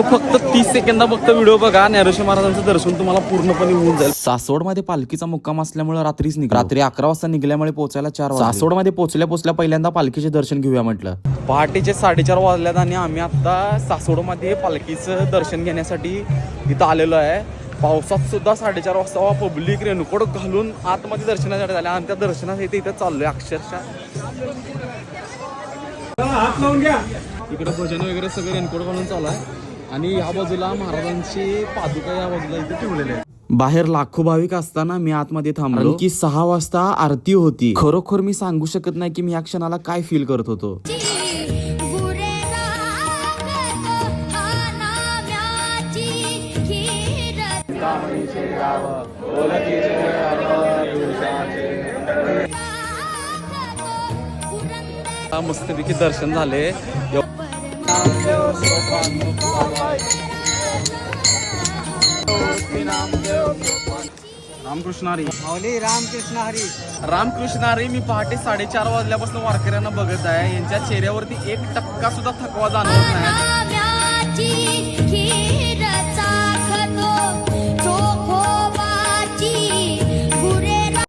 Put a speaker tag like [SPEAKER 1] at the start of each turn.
[SPEAKER 1] फक्त 30 सेकंदा फक्त व्हिडिओ बघा. ज्ञानेश्वर महाराजांचं दर्शन तुम्हाला पूर्णपणे होऊन जाईल. सासवडमध्ये पालखीचा मुक्काम असल्यामुळे रात्रीच रात्री 11 वाजता निघल्यामुळे पोहोचायला 4 वाजता. सासवडमध्ये पोहोचल्या पहिल्यांदा पालखीचे दर्शन घेऊया म्हटलं. पहाटेचे 4:30 वाजल्यात आणि आम्ही आता सासवडमध्ये पालखीचं दर्शन घेण्यासाठी इथं आलेलो आहे. पावसात सुद्धा 4:30 वाजता पब्लिक रेनकोट घालून आतमध्ये दर्शनासाठी झाले आणि त्या दर्शनासाठी इथं चाललोय अक्षरशः. इकडे भजन वगैरे सगळे रेनकोट घालून चालू आहे आणि या बाजूला महाराजांची पादुका या बाजूला इथे ठेवलेले आहे. बाहेर लाखो भाविक असताना मी आतमध्ये थांबलो की 6 वाजता आरती होती. खरोखर मी सांगू शकत नाही की मी या क्षणाला काय फील करत होतो. मस्तपैकी दर्शन झाले. रामकृष्ण हरी.
[SPEAKER 2] रामकृष्ण हरी.
[SPEAKER 1] रामकृष्ण हरी. मी पहाटे 4:30 वाजल्यापासून वारकऱ्यांना बघत आहे. यांच्या चेहऱ्यावरती 1% सुद्धा थकवा जाणवत नाही.